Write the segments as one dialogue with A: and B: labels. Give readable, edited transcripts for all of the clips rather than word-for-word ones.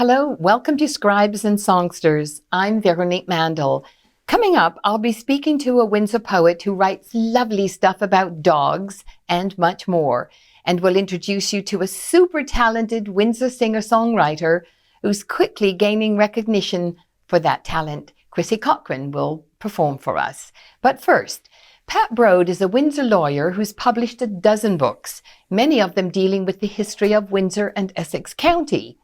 A: Hello, welcome to Scribes and Songsters. I'm Veronique Mandel. Coming up, I'll be speaking to a Windsor poet who writes lovely stuff about dogs and much more. And we'll introduce you to a super talented Windsor singer-songwriter who's quickly gaining recognition for that talent. Crissi Cochrane will perform for us. But first, Pat Brode is a Windsor lawyer who's published a dozen books, many of them dealing with the history of Windsor and Essex County.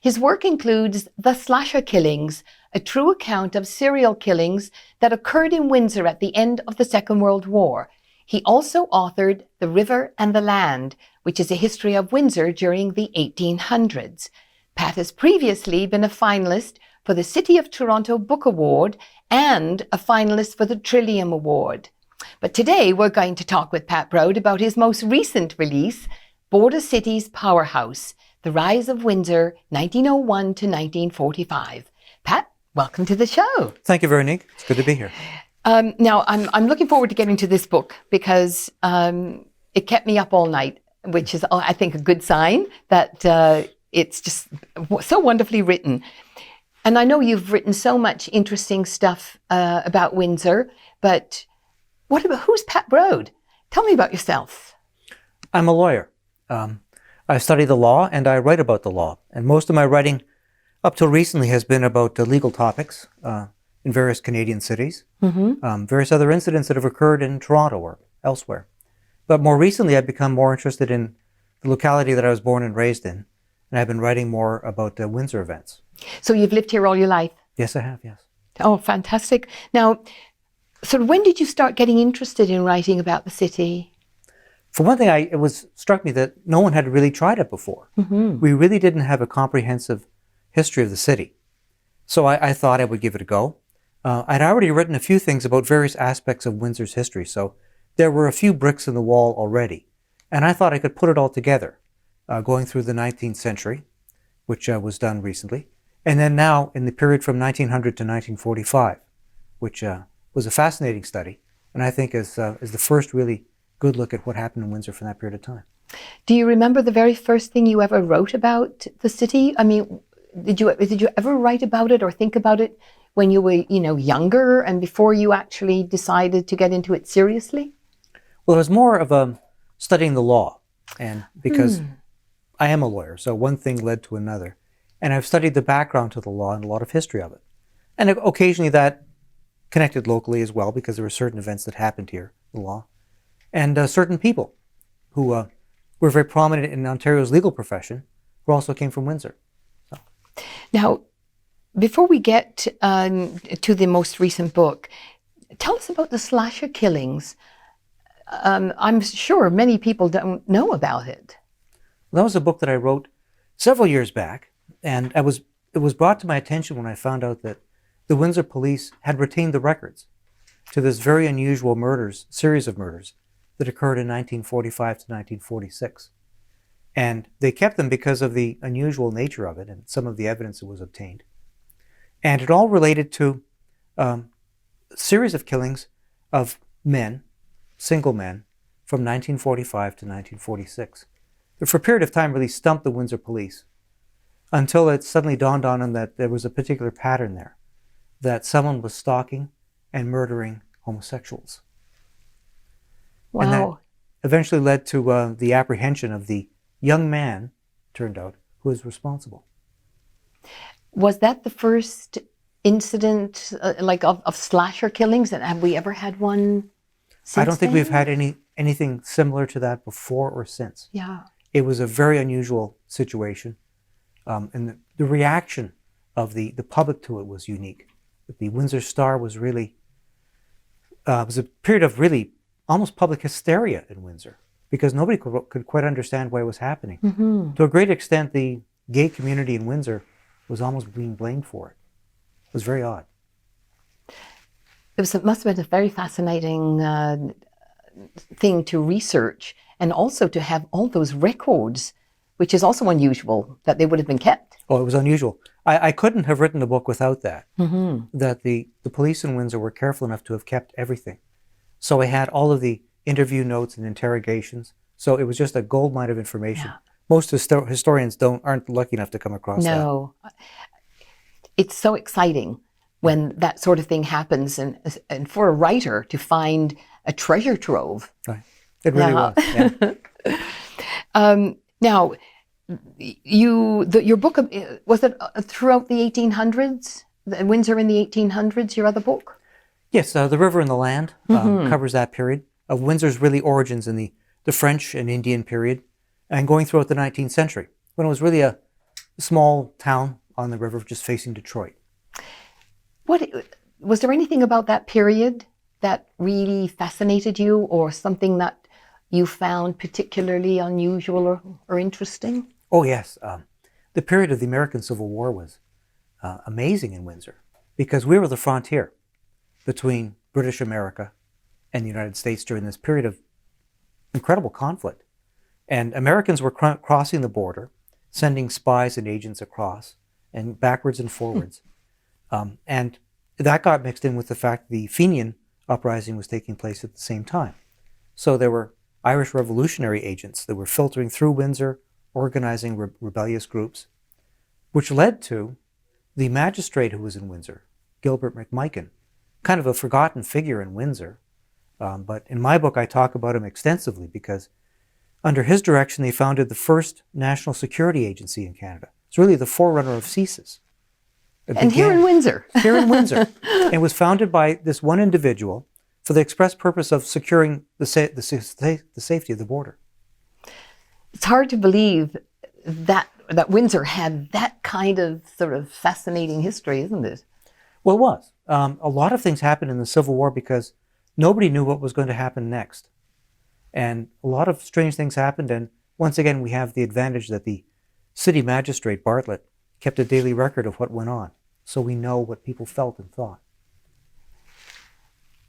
A: His work includes The Slasher Killings, a true account of serial killings that occurred in Windsor at the end of the Second World War. He also authored The River and the Land, which is a history of Windsor during the 1800s. Pat has previously been a finalist for the City of Toronto Book Award and a finalist for the Trillium Award. But today we're going to talk with Pat Brode about his most recent release, Border City's Powerhouse, The Rise of Windsor, 1901 to 1945. Pat, welcome to the show.
B: Thank you, Veronique. It's good to be here.
A: Now, I'm looking forward to getting to this book because it kept me up all night, which is, I think, a good sign that it's just so wonderfully written. And I know you've written so much interesting stuff about Windsor, but who's Pat Brode? Tell me about yourself.
B: I'm a lawyer. I study the law and I write about the law. And most of my writing up till recently has been about legal topics in various Canadian cities, various other incidents that have occurred in Toronto or elsewhere. But more recently, I've become more interested in the locality that I was born and raised in. And I've been writing more about Windsor events.
A: So you've lived here all your life?
B: Yes, I have, yes.
A: Oh, fantastic. Now, so when did you start getting interested in writing about the city?
B: For one thing, it struck me that no one had really tried it before. We really didn't have a comprehensive history of the city. So I thought I would give it a go. I'd already written a few things about various aspects of Windsor's history, so there were a few bricks in the wall already. And I thought I could put it all together, going through the 19th century, which was done recently, and then now in the period from 1900 to 1945, which was a fascinating study, and I think is the first really good look at what happened in Windsor from that period of time.
A: Do you remember the very first thing you ever wrote about the city? I mean, did you ever write about it or think about it when you were, younger and before you actually decided to get into it seriously?
B: Well, it was more of studying the law, and because I am a lawyer, so one thing led to another. And I've studied the background to the law and a lot of history of it. And occasionally that connected locally as well, because there were certain events that happened here, the law. And certain people who were very prominent in Ontario's legal profession who also came from Windsor. So.
A: Now, before we get to the most recent book, tell us about the Slasher Killings. I'm sure many people don't know about it.
B: Well, that was a book that I wrote several years back, and it was brought to my attention when I found out that the Windsor police had retained the records to this very unusual series of murders that occurred in 1945 to 1946. And they kept them because of the unusual nature of it and some of the evidence that was obtained. And it all related to a series of killings of men, single men, from 1945 to 1946. That for a period of time really stumped the Windsor police until it suddenly dawned on them that there was a particular pattern there, that someone was stalking and murdering homosexuals.
A: Wow.
B: And that eventually led to the apprehension of the young man, turned out, who was responsible.
A: Was that the first incident of slasher killings? And have we ever had one since
B: I don't think
A: then?
B: we've had anything similar to that before or since.
A: Yeah.
B: It was a very unusual situation. And the reaction of the public to it was unique. The Windsor Star was really, was a period of really almost public hysteria in Windsor because nobody could quite understand why it was happening. To a great extent, the gay community in Windsor was almost being blamed for it. It was very odd.
A: It must have been a very fascinating thing to research and also to have all those records, which is also unusual that they would have been kept.
B: Oh, it was unusual. I couldn't have written the book without that. That the police in Windsor were careful enough to have kept everything. So I had all of the interview notes and interrogations. So it was just a goldmine of information most historians aren't lucky enough to come across that.
A: No. It's so exciting when that sort of thing happens, and for a writer to find a treasure trove.
B: Right. It really was. Yeah.
A: Now, your book, was it throughout the 1800s? Windsor in the 1800s, your other book?
B: Yes, The River and the Land covers that period of Windsor's really origins in the French and Indian period, and going throughout the 19th century, when it was really a small town on the river just facing Detroit.
A: Was there anything about that period that really fascinated you, or something that you found particularly unusual or interesting?
B: Oh, yes. The period of the American Civil War was amazing in Windsor, because we were the frontier between British America and the United States during this period of incredible conflict. And Americans were crossing the border, sending spies and agents across, and backwards and forwards. And that got mixed in with the fact the Fenian uprising was taking place at the same time. So there were Irish revolutionary agents that were filtering through Windsor, organizing rebellious groups, which led to the magistrate who was in Windsor, Gilbert McMichen, kind of a forgotten figure in Windsor. But in my book, I talk about him extensively because under his direction, they founded the first national security agency in Canada. It's really the forerunner of CSIS.
A: And here in Windsor.
B: Here in Windsor. And was founded by this one individual for the express purpose of securing the safety of the border.
A: It's hard to believe that Windsor had that kind of sort of fascinating history, isn't it?
B: Well, it was. A lot of things happened in the Civil War because nobody knew what was going to happen next. And a lot of strange things happened. And once again, we have the advantage that the city magistrate, Bartlett, kept a daily record of what went on. So we know what people felt and thought.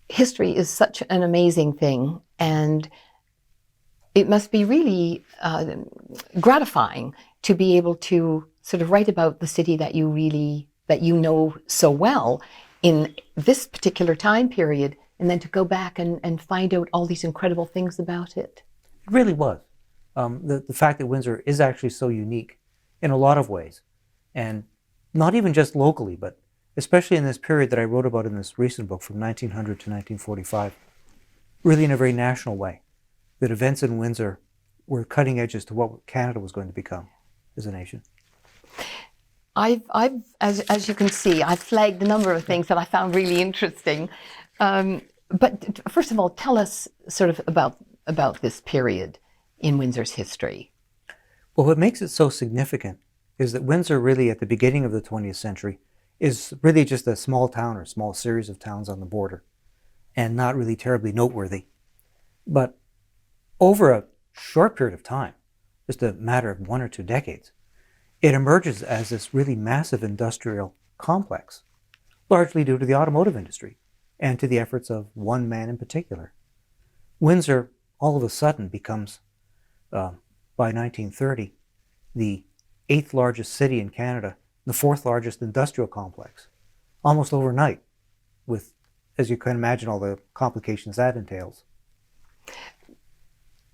A: History is such an amazing thing. And it must be really gratifying to be able to sort of write about the city that you know so well in this particular time period, and then to go back and find out all these incredible things about it.
B: It really was. The fact that Windsor is actually so unique in a lot of ways, and not even just locally, but especially in this period that I wrote about in this recent book from 1900 to 1945, really in a very national way, that events in Windsor were cutting edges to what Canada was going to become as a nation.
A: As you can see, I've flagged a number of things that I found really interesting. But first of all, tell us sort of about this period in Windsor's history.
B: Well, what makes it so significant is that Windsor really at the beginning of the 20th century is really just a small town or small series of towns on the border and not really terribly noteworthy. But over a short period of time, just a matter of 1 or 2 decades, it emerges as this really massive industrial complex, largely due to the automotive industry and to the efforts of one man in particular. Windsor all of a sudden becomes, by 1930, the 8th largest city in Canada, the 4th largest industrial complex, almost overnight, with, as you can imagine, all the complications that entails.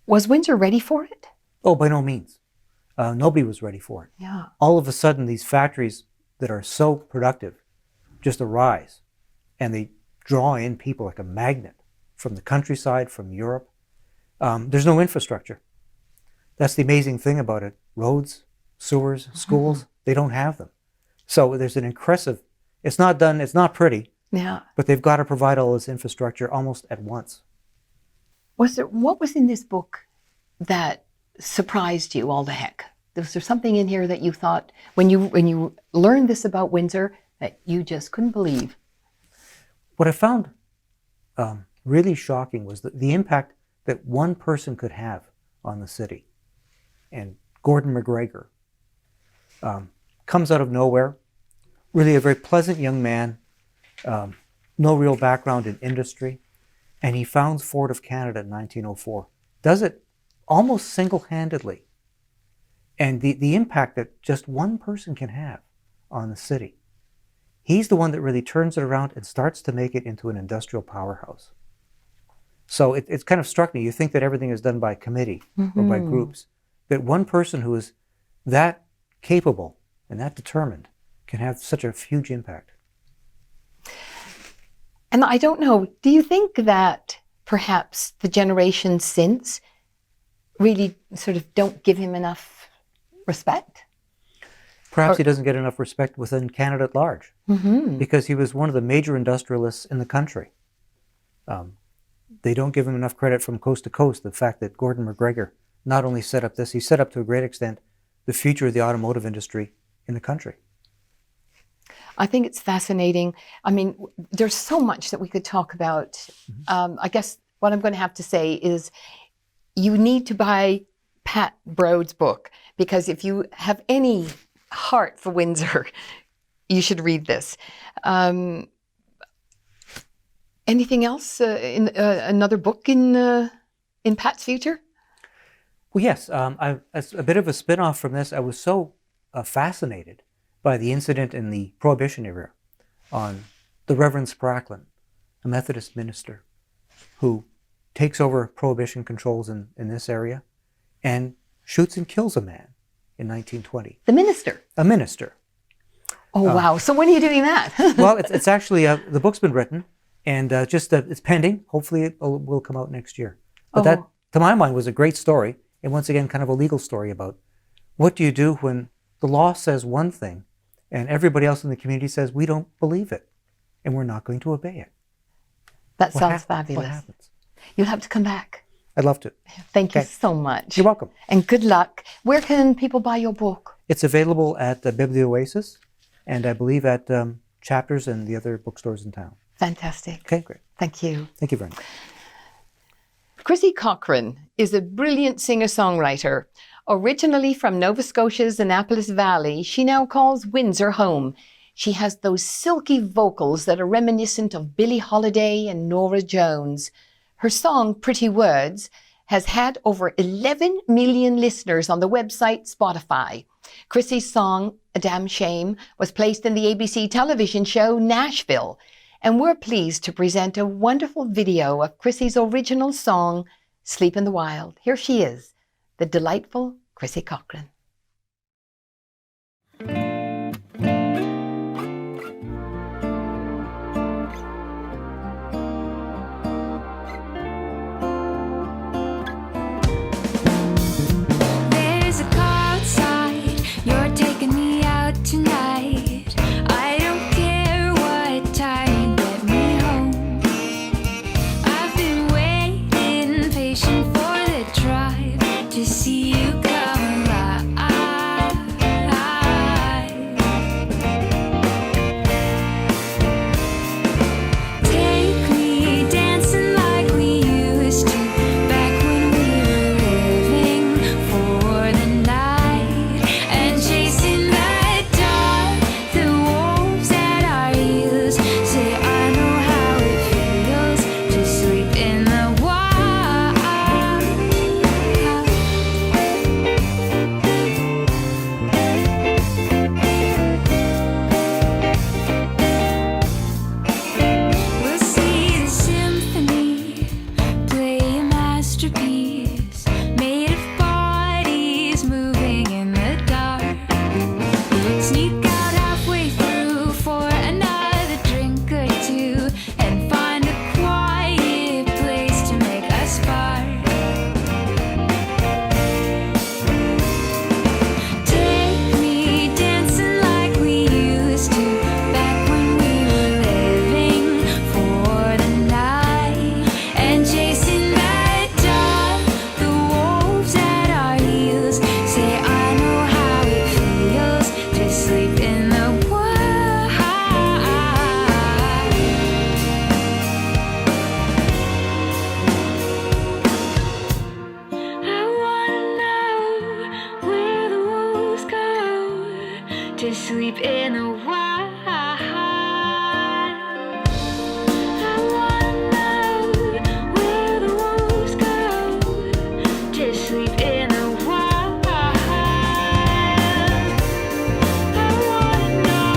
A: Was Windsor ready for it?
B: Oh, by no means. Nobody was ready for it.
A: Yeah.
B: All of a sudden, these factories that are so productive just arise, and they draw in people like a magnet from the countryside, from Europe. There's no infrastructure. That's the amazing thing about it. Roads, sewers, schools, they don't have them. So there's an impressive, it's not done, it's not pretty,
A: Yeah.
B: but they've got to provide all this infrastructure almost at once.
A: What was in this book that surprised you all the heck? Was there something in here that you thought, when you learned this about Windsor, that you just couldn't believe?
B: What I found really shocking was the impact that one person could have on the city. And Gordon McGregor comes out of nowhere, really a very pleasant young man, no real background in industry, and he founds Ford of Canada in 1904. Does it almost single-handedly. And the impact that just one person can have on the city. He's the one that really turns it around and starts to make it into an industrial powerhouse. So it's kind of struck me. You think that everything is done by committee or by groups. that one person who is that capable and that determined can have such a huge impact.
A: And I don't know, do you think that perhaps the generations since really sort of don't give him enough respect?
B: Perhaps he doesn't get enough respect within Canada at large, because he was one of the major industrialists in the country. They don't give him enough credit from coast to coast, the fact that Gordon McGregor not only set up this, he set up to a great extent the future of the automotive industry in the country.
A: I think it's fascinating. I mean, there's so much that we could talk about. I guess what I'm going to have to say is you need to buy Pat Brode's book, because if you have any heart for Windsor, you should read this. Anything else? Another book in Pat's future?
B: Well, yes. As a bit of a spin-off from this, I was so fascinated by the incident in the Prohibition era on the Reverend Spracklen, a Methodist minister who takes over Prohibition controls in this area and shoots and kills a man in 1920.
A: The minister?
B: A minister.
A: Oh, wow. So when are you doing that?
B: Well, it's actually, the book's been written, and it's pending. Hopefully it will come out next year. But that, to my mind, was a great story, and once again, kind of a legal story about what do you do when the law says one thing and everybody else in the community says we don't believe it and we're not going to obey it.
A: That sounds fabulous.
B: What happens?
A: You'll have to come back.
B: I'd love to.
A: Thank you so much.
B: You're welcome.
A: And good luck. Where can people buy your book?
B: It's available at the Biblioasis and I believe at Chapters and the other bookstores in town.
A: Fantastic.
B: Okay, great.
A: Thank you.
B: Thank you very much.
A: Crissi Cochrane is a brilliant singer-songwriter. Originally from Nova Scotia's Annapolis Valley, she now calls Windsor home. She has those silky vocals that are reminiscent of Billie Holiday and Norah Jones. Her song, Pretty Words, has had over 11 million listeners on the website Spotify. Crissi's song, A Damn Shame, was placed in the ABC television show Nashville. And we're pleased to present a wonderful video of Crissi's original song, Sleep in the Wild. Here she is, the delightful Crissi Cochrane.
C: There's a car outside, you're taking me out tonight. I don't care what time you get me home. I've been waiting patient for the drive to see you come alive. Take me dancing like we used to back when we were living for the night and chasing that dark, the wolves at our heels. Say I know how it feels to sleep in the wild. We'll see the symphony, play a masterpiece made of bodies moving in the dark. Sneak out halfway through for another drink or two and find a quiet place to make us part. Take me dancing like we used to back when we were living for the night and chasing that dark, the wolves at our heels. Say I know how it feels to sleep in the wild. I wanna know where the wolves go to sleep in the wild. I wanna know where the wolves go to sleep in the wild. I wanna know.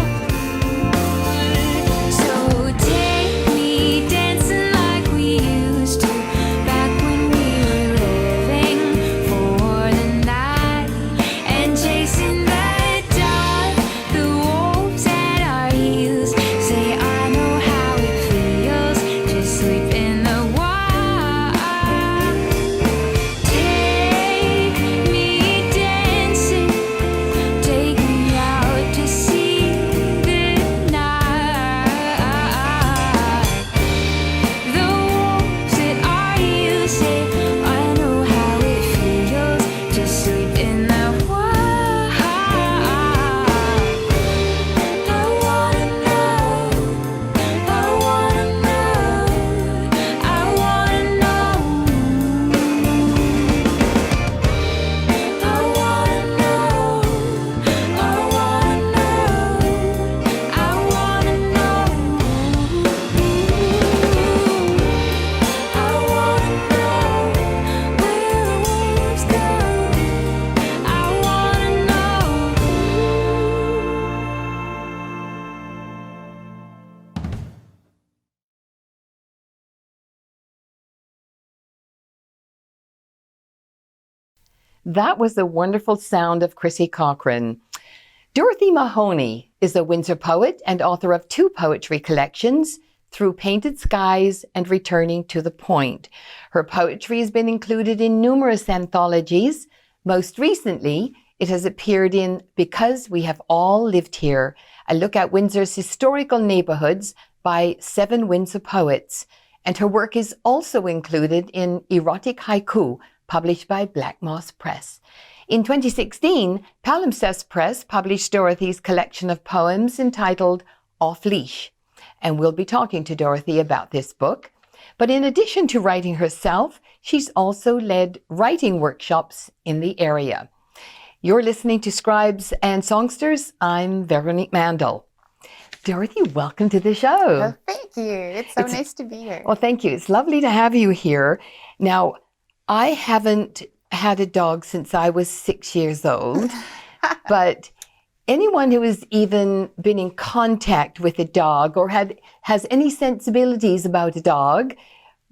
C: So take me dancing like we used to back when we were living for the night.
A: That was the wonderful sound of Crissi Cochrane. Dorothy Mahoney is a Windsor poet and author of 2 poetry collections, Through Painted Skies and Returning to the Point. Her poetry has been included in numerous anthologies. Most recently, it has appeared in Because We Have All Lived Here, a look at Windsor's historical neighbourhoods by 7 Windsor poets. And her work is also included in Erotic Haiku, published by Black Moss Press. In 2016, Palimpsest Press published Dorothy's collection of poems entitled Off Leash. And we'll be talking to Dorothy about this book. But in addition to writing herself, she's also led writing workshops in the area. You're listening to Scribes and Songsters. I'm Veronique Mandel. Dorothy, welcome to the show.
D: Well, thank you. It's nice to be here.
A: Well, thank you. It's lovely to have you here. Now, I haven't had a dog since I was 6 years old, but anyone who has even been in contact with a dog or has any sensibilities about a dog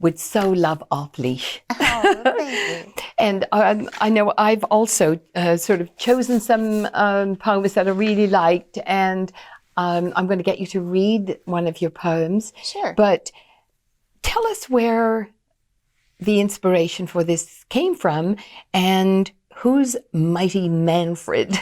A: would so love Off Leash.
D: Oh, thank you.
A: And I know I've also sort of chosen some poems that I really liked, and I'm going to get you to read one of your poems.
D: Sure.
A: But tell us where the inspiration for this came from and who's Mighty Manfred?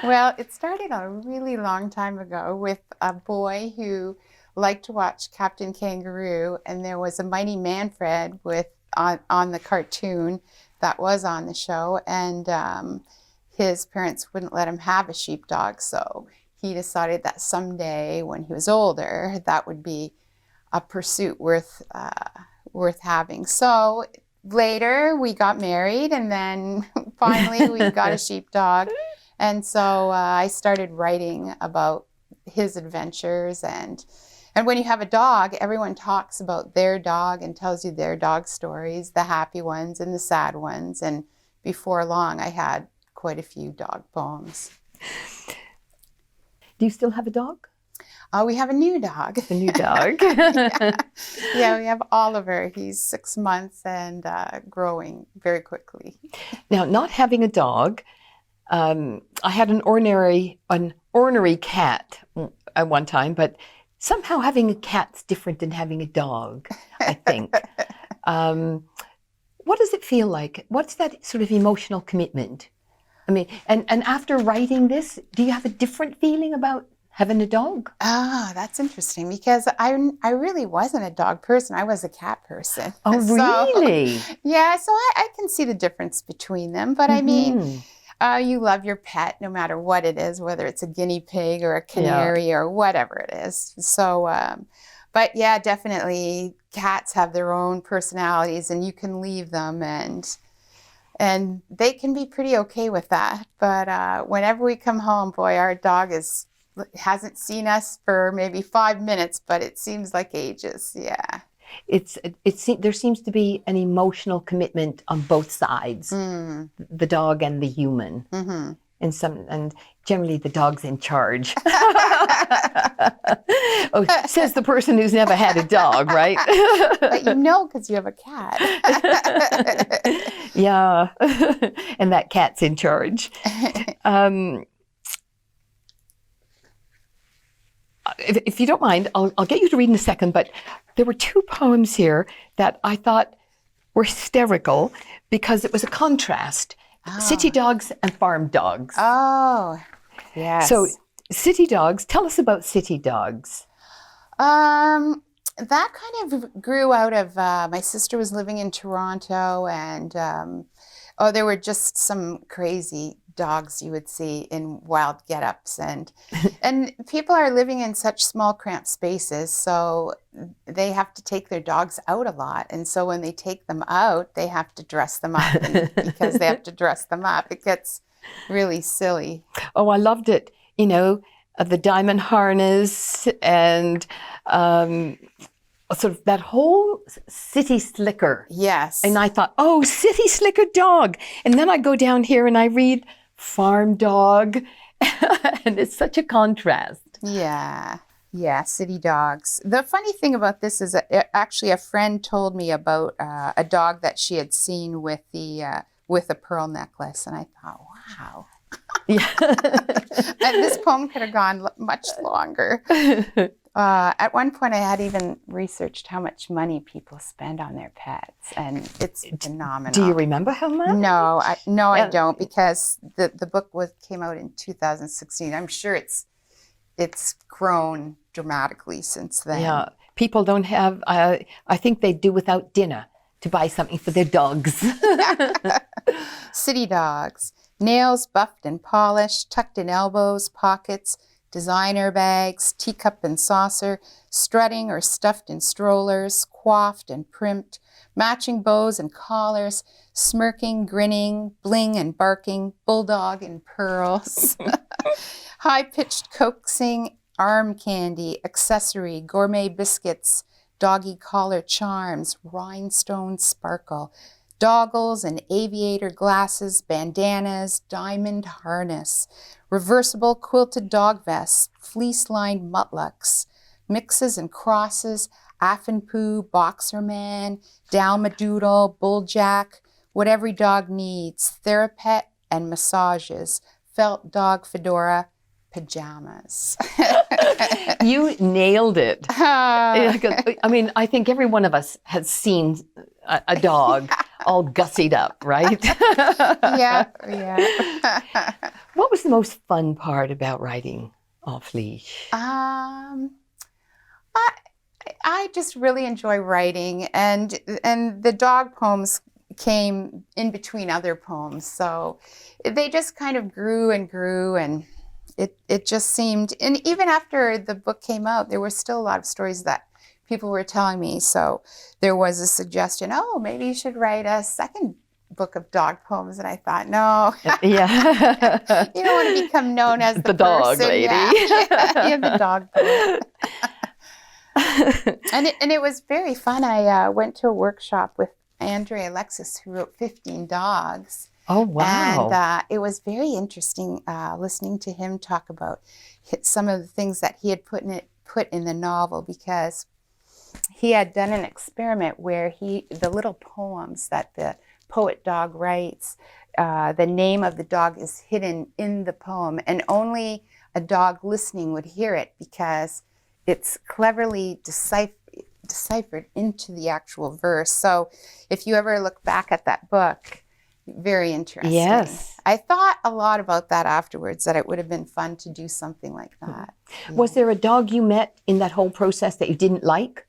D: Well, it started a really long time ago with a boy who liked to watch Captain Kangaroo, and there was a Mighty Manfred on the cartoon that was on the show, and his parents wouldn't let him have a sheepdog, so he decided that someday when he was older, that would be a pursuit worth having. So later we got married, and then finally we got a sheepdog. And so I started writing about his adventures. And when you have a dog, everyone talks about their dog and tells you their dog stories, the happy ones and the sad ones. And before long, I had quite a few dog poems.
A: Do you still have a dog?
D: We have a new dog.
A: A new dog.
D: Yeah, we have Oliver. He's 6 months and growing very quickly.
A: Now, not having a dog, I had an ornery cat at one time, but somehow having a cat's different than having a dog, I think. What does it feel like? What's that sort of emotional commitment? I mean, and after writing this, do you have a different feeling about having a dog?
D: Ah, that's interesting, because I really wasn't a dog person. I was a cat person.
A: Oh, really?
D: Yeah, so I can see the difference between them. But I mean, you love your pet no matter what it is, whether it's a guinea pig or a canary or whatever it is. So, but yeah, definitely cats have their own personalities, and you can leave them, and they can be pretty okay with that. But whenever we come home, boy, our dog hasn't seen us for maybe 5 minutes, but it seems like ages. Yeah. There
A: seems to be an emotional commitment on both sides, the dog and the human.
D: Mm-hmm.
A: And generally the dog's in charge. Oh, says the person who's never had a dog, right?
D: But because you have a cat.
A: Yeah, and that cat's in charge. If you don't mind, I'll get you to read in a second, but there were 2 poems here that I thought were hysterical because it was a contrast.
D: Oh.
A: City dogs and farm dogs.
D: Oh, yes.
A: So city dogs, tell us about city dogs.
D: That kind of grew out of, my sister was living in Toronto, and there were just some crazy dogs you would see in wild get-ups, and people are living in such small cramped spaces, so they have to take their dogs out a lot, and so when they take them out, they have to dress them up, and because they have to dress them up, it gets really silly.
A: Oh, I loved it. The diamond harness and sort of that whole city slicker.
D: Yes.
A: And I thought, oh, city slicker dog. And then I go down here and I read farm dog. And it's such a contrast.
D: Yeah. Yeah, city dogs. The funny thing about this is that actually a friend told me about a dog that she had seen with a pearl necklace, and I thought, wow.
A: Yeah.
D: And this poem could have gone much longer. At one point, I had even researched how much money people spend on their pets, and it's phenomenal.
A: Do you remember how much?
D: No, I don't, because the book came out in 2016. I'm sure it's grown dramatically since then.
A: Yeah, people don't have, I think they do without dinner to buy something for their dogs.
D: City dogs. Nails buffed and polished, tucked in elbows, pockets, designer bags, teacup and saucer, strutting or stuffed in strollers, coiffed and primped, matching bows and collars, smirking, grinning, bling and barking, bulldog in pearls. High-pitched coaxing, arm candy, accessory, gourmet biscuits, doggy collar charms, rhinestone sparkle, doggles and aviator glasses, bandanas, diamond harness, reversible quilted dog vests, fleece-lined mutlucks, mixes and crosses, Affenpoo, Boxer Man, Dalmadoodle, Bulljack, what every dog needs, Therapet and massages, felt dog fedora, pajamas.
A: You nailed it. I mean, I think every one of us has seen a dog all gussied up, right?
D: Yeah.
A: What was the most fun part about writing Off Leash?
D: I just really enjoy writing, and the dog poems came in between other poems, so they just kind of grew and grew, and it just seemed, and even after the book came out, there were still a lot of stories that people were telling me. So there was a suggestion, oh, maybe you should write a second book of dog poems. And I thought, no,
A: Yeah.
D: you don't want to become known as the
A: dog
D: person.
A: lady.
D: Yeah, the dog poet. And it was very fun. I went to a workshop with Andre Alexis, who wrote 15 Dogs.
A: Oh, wow.
D: And it was very interesting listening to him talk about some of the things that he had put in the novel, because he had done an experiment where the little poems that the poet dog writes, the name of the dog is hidden in the poem, and only a dog listening would hear it because it's cleverly deciphered into the actual verse. So if you ever look back at that book, very interesting.
A: Yes.
D: I thought a lot about that afterwards, that it would have been fun to do something like that.
A: Was there a dog you met in that whole process that you didn't like?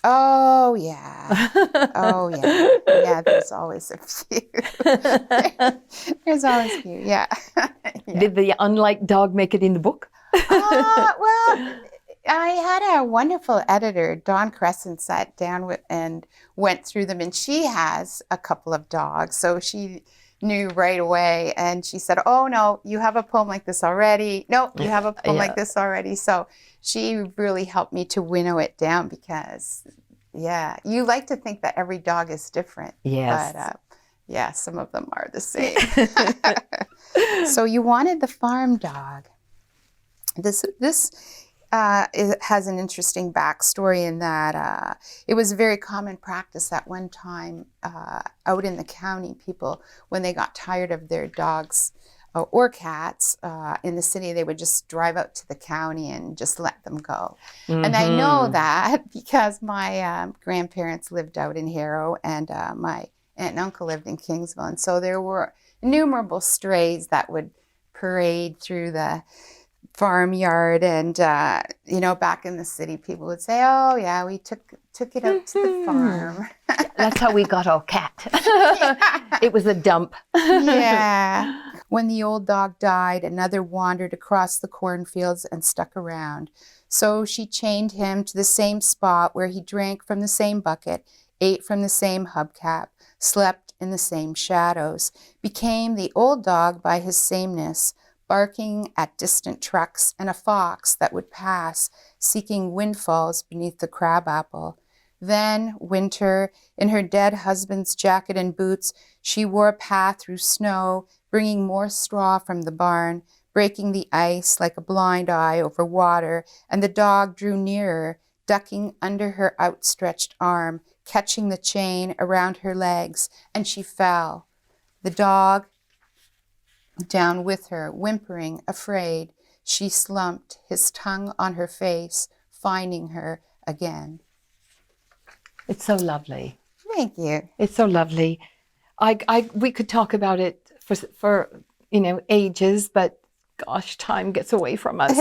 D: Oh, yeah. Oh, yeah. Yeah, there's always a few. There's always a few, yeah. Yeah.
A: Did the unliked dog make it in the book?
D: Well, I had a wonderful editor, Dawn Crescent, sat down with and went through them, and she has a couple of dogs, so she knew right away, and she said, oh, no, you have a poem like this already. No, you have a poem like this already. So she really helped me to winnow it down, because, yeah, you like to think that every dog is different.
A: Yes.
D: But, yeah, some of them are the same. So you wanted the farm dog. This it has an interesting backstory in that it was a very common practice at one time out in the county. People, when they got tired of their dogs or cats in the city, they would just drive out to the county and just let them go. Mm-hmm. And I know that because my grandparents lived out in Harrow, and my aunt and uncle lived in Kingsville. And so there were innumerable strays that would parade through the farmyard, and back in the city, people would say, oh yeah, we took it out to the farm.
A: That's how we got our cat. It was a dump.
D: Yeah. When the old dog died, another wandered across the cornfields and stuck around. So she chained him to the same spot where he drank from the same bucket, ate from the same hubcap, slept in the same shadows, became the old dog by his sameness, barking at distant trucks, and a fox that would pass, seeking windfalls beneath the crabapple. Then, winter, in her dead husband's jacket and boots, she wore a path through snow, bringing more straw from the barn, breaking the ice like a blind eye over water, and the dog drew nearer, ducking under her outstretched arm, catching the chain around her legs, and she fell. The dog down with her, whimpering, afraid. She slumped, his tongue on her face, finding her again.
A: It's so lovely.
D: Thank you.
A: It's so lovely. We could talk about it for ages, but gosh, time gets away from us.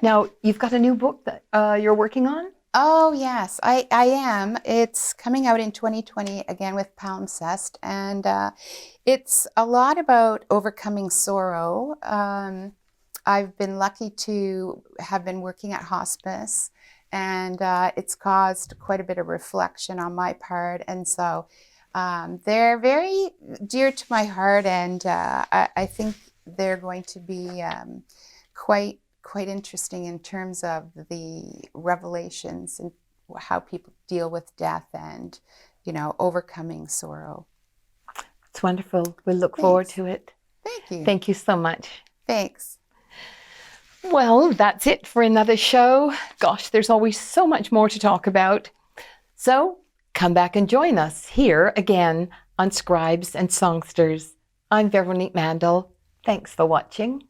A: Now, you've got a new book that you're working on?
D: Oh, yes, I am. It's coming out in 2020 again with Palimpsest, and it's a lot about overcoming sorrow. I've been lucky to have been working at hospice, and it's caused quite a bit of reflection on my part, and so they're very dear to my heart, and I think they're going to be quite interesting in terms of the revelations and how people deal with death and, overcoming sorrow.
A: It's wonderful. We'll look forward to it.
D: Thank you.
A: Thank you so much.
D: Thanks.
A: Well, that's it for another show. Gosh, there's always so much more to talk about. So come back and join us here again on Scribes and Songsters. I'm Veronique Mandel. Thanks for watching.